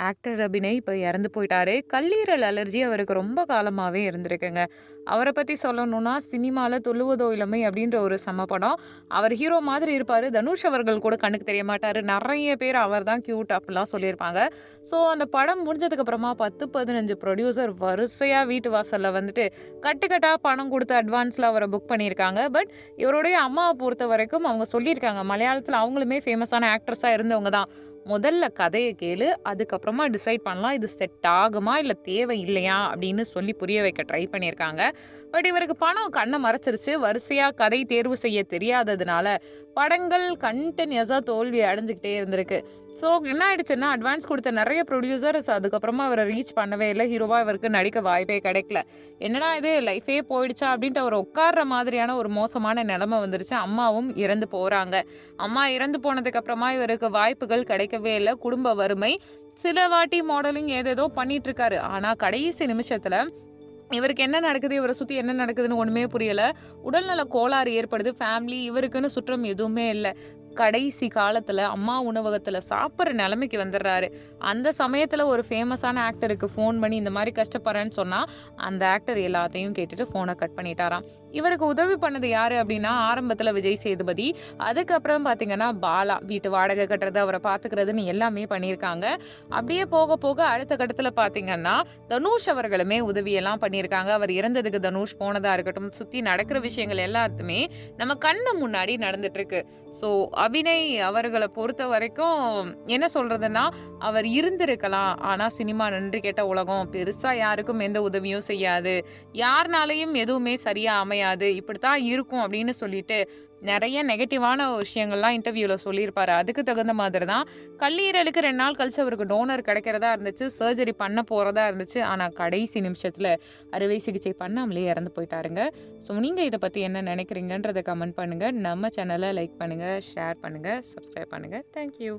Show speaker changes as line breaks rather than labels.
Actor Abhinay இப்ப இறந்து போயிட்டாரு. கல்லீரல் அலர்ஜி அவருக்கு ரொம்ப காலமாவே இருந்திருக்குங்க. அவர பத்தி சொல்லணும்னா, சினிமால "துள்ளுவதோ இளமை" அப்படின்ற ஒரு செம்ம படம். அவர் ஹீரோ மாதிரி இருப்பாரு. தனுஷ் அவர்கள் கூட கண்ணுக்கு தெரிய மாட்டாரு. நெறைய பேர் அவர் தான் கியூட் அப்படிலாம் சொல்லியிருப்பாங்க. ஸோ அந்த படம் முடிஞ்சதுக்கு அப்புறமா 10, 15 ப்ரொடியூசர் வரிசையா வீட்டு வாசல்ல வந்துட்டு கட்டு கட்டா பணம் குடுத்து அட்வான்ஸ்ல அவர புக் பண்ணியிருக்காங்க. பட் இவருடைய அம்மாவ பொறுத்தவரைக்கும் அவங்க சொல்லியிருக்காங்க. மலையாளத்தில அவங்களுமே ஃபேமஸான ஆக்ட்ரஸா இருந்தவங்க தான். முதல்ல கதைய கேளு. அதுக்கப்புறமா டிசைட் பண்ணலாம். இது செட் ஆகுமா? இல்ல தேவை இல்லையா? அப்படின்னு சொல்லி புரிய வைக்க ட்ரை பண்ணியிருக்காங்க. பட் இவருக்கு பணம் கண்ண மறைச்சிருச்சு. வரிசையா கதை தேர்வு செய்ய தெரியாததுனால, படங்கள் கன்டினியூஸா தோல்வி அடைஞ்சுகிட்டே இருந்திருக்கு. ஸோ என்ன ஆயிடுச்சுன்னா, அட்வான்ஸ் குடுத்த நெறைய ப்ரொடியூசர்ஸ் அதுக்கப்புறமா அவர ரீச் பண்ணவே இல்ல. ஹீரோவா இவருக்கு நடிக்க வாய்ப்பே கிடைக்கல. என்னடா இது லைஃபே போயிடுச்சா? அப்படின்ட்டு அவர் உட்கார்ற மாதிரியான ஒரு மோசமான நிலைமை வந்துருச்சு. அம்மாவும் இறந்து போறாங்க. அம்மா இறந்து போனதுக்கு அப்புறமா இவருக்கு வாய்ப்புகள் கிடைக்கவே இல்ல. குடும்ப வறுமை. சில வாட்டி மாடலிங் ஏதேதோ பண்ணிட்டு இருக்காரு. ஆனா கடைசி நிமிஷத்துல இவருக்கு என்ன நடக்குது? இவர சுத்தி என்ன நடக்குதுன்னு ஒண்ணுமே புரியல. உடல்நல கோளாறு ஏற்படுது. ஃபேமிலி இவருக்குன்னு சுற்றம் எதுவுமே இல்ல. கடைசி காலத்துல அம்மா உணவகத்துல சாப்பிடுற நிலைமைக்கு வந்துடுறாரு. அந்த சமயத்துல ஒரு ஃபேமஸான ஆக்டருக்கு ஃபோன் பண்ணி இந்த மாரி கஷ்டப்படுறேன்னு சொன்னா, அந்த ஆக்டர் எல்லாத்தையும் கேட்டுட்டு ஃபோன கட் பண்ணிட்டாராம். இவருக்கு உதவி பண்ணது யாரு அப்டின்னா, ஆரம்பத்துல விஜய் சேதுபதி. அதுக்கப்புறம் பார்த்தீங்கன்னா, பாலா. வீட்டு வாடகை கட்டுறது, அவர பார்த்துக்கிறதுன்னு எல்லாமே பண்ணியிருக்காங்க. அப்படியே போக போக அடுத்த கட்டத்துல பார்த்தீங்கன்னா, தனுஷ் அவர்களுமே உதவியெல்லாம் பண்ணியிருக்காங்க. அவர் இறந்ததுக்கு தனுஷ் போனதா இருக்கட்டும், சுத்தி நடக்கிற விஷயங்கள் எல்லாத்துமே நம்ம கண்ணு முன்னாடி நடந்துட்டு இருக்கு. ஸோ அபிநய் அவர்கள பொறுத்தவரைக்கும் என்ன சொல்றதுன்னா, அவர் இருந்திருக்கலாம். ஆனா சினிமா நன்றி கெட்ட உலகம். பெருசா யாருக்கும் எந்த உதவியும் செய்யாது. யார்னாலயும் எதுவுமே சரியா அமையாது. இப்படித்தான் இருக்கும் அப்படின்னு சொல்லிட்டு, நெறைய நெகட்டிவான விஷயங்கள்லாம் இன்டர்வியூல சொல்லியிருப்பாரு. அதுக்கு தகுந்த மாதிரி தான் கல்லீரலுக்கு 2 நாள் கழிச்சு அவருக்கு டோனர் கிடைக்கிறதா இருந்துச்சு. சர்ஜரி பண்ண போறதா இருந்துச்சு. ஆனா கடைசி நிமிஷத்துல அறுவை சிகிச்சை பண்ணாமலே இறந்து போயிட்டாருங்க. ஸோ நீங்க இத பத்தி என்ன நினைக்கிறீங்கன்றத கமெண்ட் பண்ணுங்க. நம்ம சேனல லைக் பண்ணுங்க, ஷேர் பண்ணுங்க, சப்ஸ்கிரைப் பண்ணுங்க. Thank you.